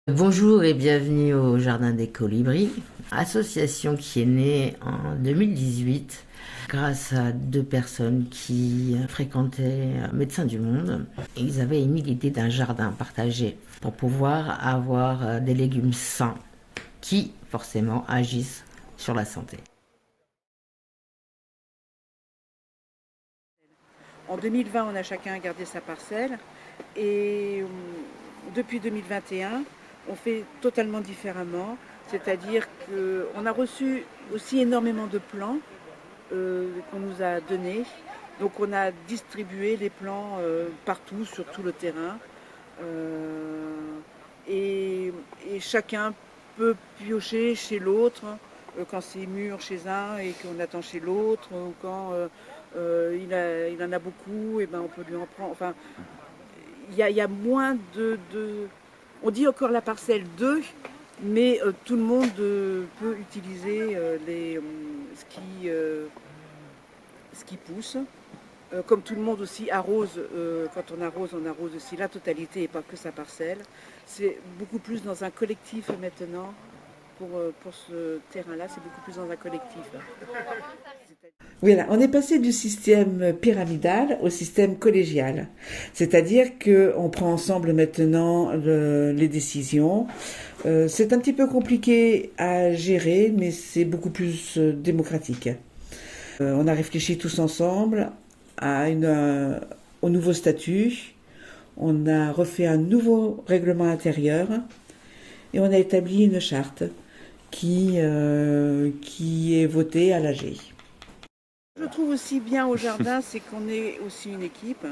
Bonjour et bienvenue au Jardin des Colibris, association qui est née en 2018 grâce à deux personnes qui fréquentaient Médecins du Monde. Ils avaient émis l'idée d'un jardin partagé pour pouvoir avoir des légumes sains qui forcément agissent sur la santé. En 2020, on a chacun gardé sa parcelle et depuis 2021, on fait totalement différemment. C'est-à-dire qu'on a reçu aussi énormément de plants qu'on nous a donnés. Donc on a distribué les plants partout, sur tout le terrain. Euh, et chacun peut piocher chez l'autre quand c'est mûr chez un et qu'on attend chez l'autre, ou quand il en a beaucoup, et ben on peut lui en prendre. Enfin, il y a moins On dit encore la parcelle 2, mais tout le monde peut utiliser ce qui pousse. Comme tout le monde aussi arrose, quand on arrose aussi la totalité et pas que sa parcelle. C'est beaucoup plus dans un collectif maintenant. Pour ce terrain-là, c'est beaucoup plus dans un collectif. Voilà, on est passé du système pyramidal au système collégial. C'est-à-dire qu'on prend ensemble maintenant les décisions. C'est un petit peu compliqué à gérer, mais c'est beaucoup plus démocratique. On a réfléchi tous ensemble au nouveau statut. On a refait un nouveau règlement intérieur et on a établi une charte qui est votée à l'AG. Je trouve aussi bien au jardin, c'est qu'on est aussi une équipe.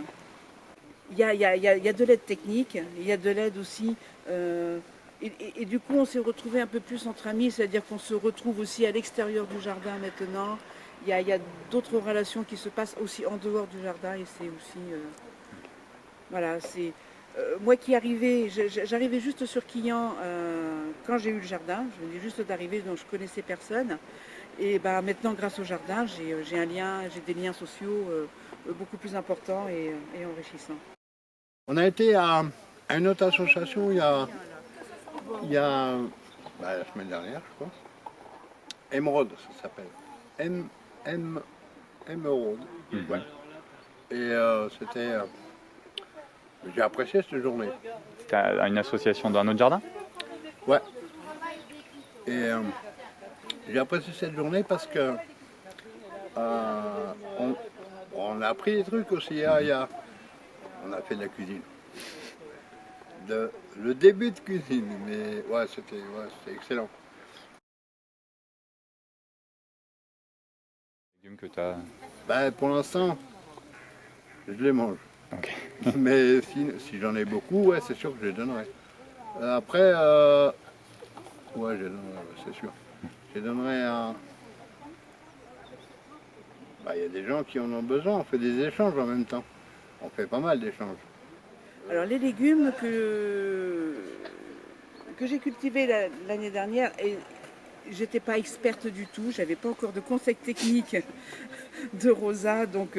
Il y a de l'aide technique, il y a de l'aide aussi. Et du coup, on s'est retrouvé un peu plus entre amis, c'est-à-dire qu'on se retrouve aussi à l'extérieur du jardin maintenant. Il y a d'autres relations qui se passent aussi en dehors du jardin et c'est aussi. Voilà, c'est. Moi qui arrivais, j'arrivais juste sur Quillan quand j'ai eu le jardin. Je venais juste d'arriver, donc je connaissais personne. Et ben, maintenant, grâce au jardin, j'ai des liens sociaux beaucoup plus importants et enrichissants. On a été à une autre association il y a la semaine dernière, je crois. Émeraude, ça s'appelle. M, M, Émeraude. Ouais. Et j'ai apprécié cette journée. C'était à une association d'un autre jardin? Ouais. Et j'ai apprécié cette journée parce que on a appris des trucs aussi. On a fait de la cuisine. Le début de cuisine, mais ouais, c'était excellent. Les légumes que tu as. Ben, pour l'instant, je les mange. Ok. Mais si j'en ai beaucoup, ouais, c'est sûr que je les donnerai. Après, ouais, je les donnerai, ouais, c'est sûr. Je les donnerai à. Il y a des gens qui en ont besoin, on fait des échanges en même temps. On fait pas mal d'échanges. Alors les légumes que j'ai cultivés l'année dernière, et j'étais pas experte du tout, j'avais pas encore de conseils techniques de Rosa, donc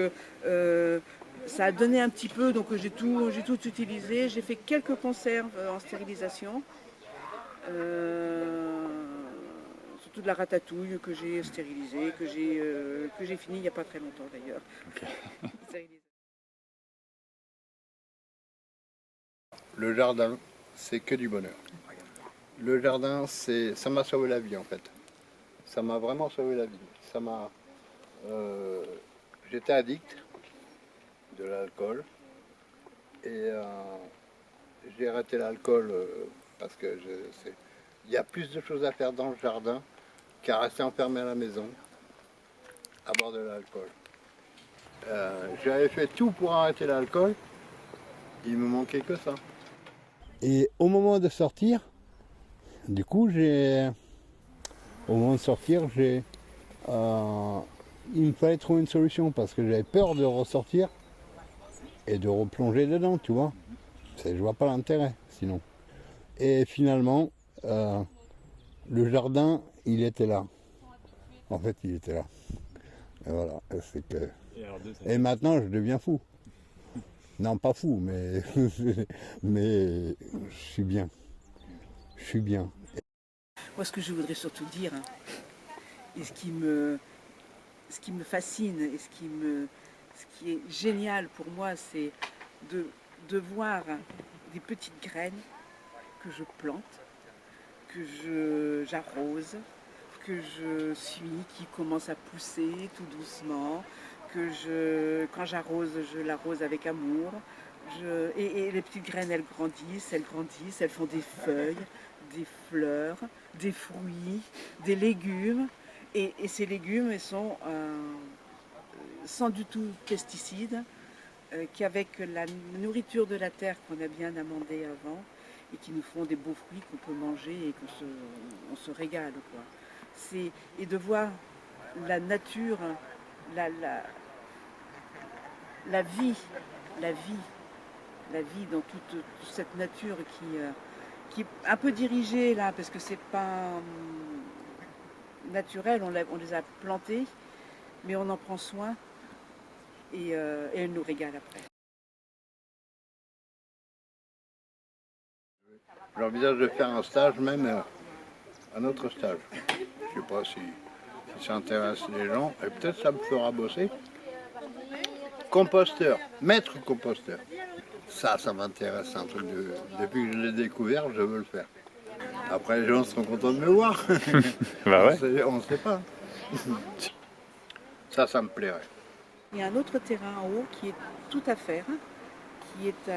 ça a donné un petit peu, donc j'ai tout utilisé. J'ai fait quelques conserves en stérilisation, surtout de la ratatouille que j'ai stérilisée, que j'ai fini il n'y a pas très longtemps d'ailleurs. Okay. Le jardin, c'est que du bonheur. Le jardin, ça m'a sauvé la vie en fait. Ça m'a vraiment sauvé la vie. Euh, J'étais addict de l'alcool et j'ai arrêté l'alcool parce que il y a plus de choses à faire dans le jardin qu'à rester enfermé à la maison à boire de l'alcool. J'avais fait tout pour arrêter l'alcool, il me manquait que ça. Et au moment de sortir, du coup, il me fallait trouver une solution parce que j'avais peur de ressortir et de replonger dedans, tu vois. Je vois pas l'intérêt, sinon. Et finalement, le jardin, il était là. En fait, il était là. Et voilà, et maintenant, je deviens fou. Non, pas fou, mais mais je suis bien. suis bien. Moi, ce que je voudrais surtout dire, hein, et ce qui me fascine et ce qui est génial pour moi, c'est de voir des petites graines que je plante, que j'arrose, que je suis, qui commencent à pousser tout doucement, quand j'arrose, je l'arrose avec amour. Et les petites graines, elles grandissent, elles font des feuilles, des fleurs, des fruits, des légumes. Et ces légumes, ils sont sans du tout pesticides, qu'avec la nourriture de la terre qu'on a bien amendée avant, et qui nous font des beaux fruits qu'on peut manger et qu'on se régale, quoi. Et de voir la nature, la vie, la vie dans toute cette nature qui est un peu dirigée là, parce que c'est pas naturel, on les a plantés, mais on en prend soin et elle nous régale après. J'envisage de faire un stage, même un autre stage. Je ne sais pas si ça intéresse les gens, et peut-être ça me fera bosser. Composteur, maître composteur. Ça m'intéresse, c'est un truc depuis que je l'ai découvert, je veux le faire. Après, les gens seront contents de me voir. Bah ouais. On ne sait pas. Ça me plairait. Il y a un autre terrain en haut qui est tout à faire, qui est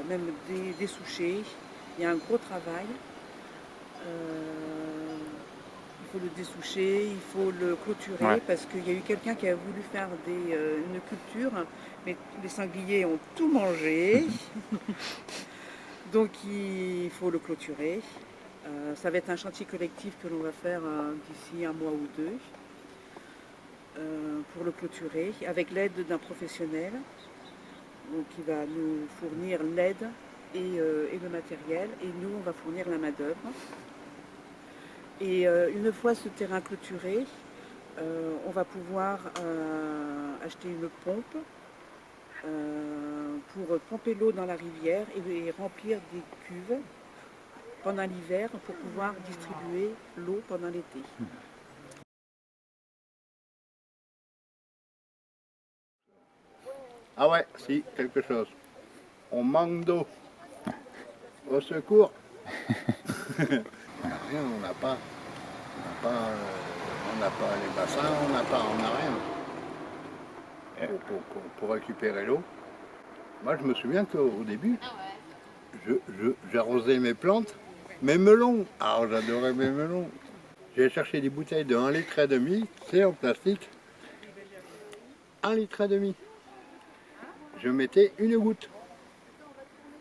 même dessouché. Il y a un gros travail. Il faut le dessoucher, il faut le clôturer, ouais, parce qu'il y a eu quelqu'un qui a voulu faire une culture, mais les sangliers ont tout mangé. Donc il faut le clôturer. Ça va être un chantier collectif que l'on va faire d'ici un mois ou deux pour le clôturer, avec l'aide d'un professionnel, donc qui va nous fournir l'aide et le matériel, et nous on va fournir la main-d'œuvre. Et une fois ce terrain clôturé, on va pouvoir acheter une pompe pour pomper l'eau dans la rivière et remplir des cuves pendant l'hiver pour pouvoir distribuer l'eau pendant l'été. Ah ouais, si, quelque chose. On manque d'eau. Au secours. Rien, on n'a pas les bassins, on n'a rien pour récupérer l'eau. Moi, je me souviens qu'au début, j'arrosais mes plantes, mes melons. Alors, j'adorais mes melons. J'ai cherché des bouteilles de 1,5 litre, c'est en plastique. 1,5 litre. Je mettais une goutte.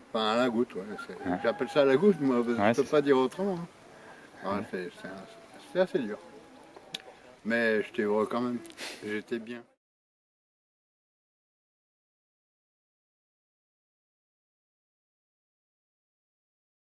Enfin, à la goutte, ouais. J'appelle ça la goutte, moi, parce que je ne peux pas dire autrement. Hein. Ouais, c'est assez dur. Mais j'étais heureux quand même. J'étais bien.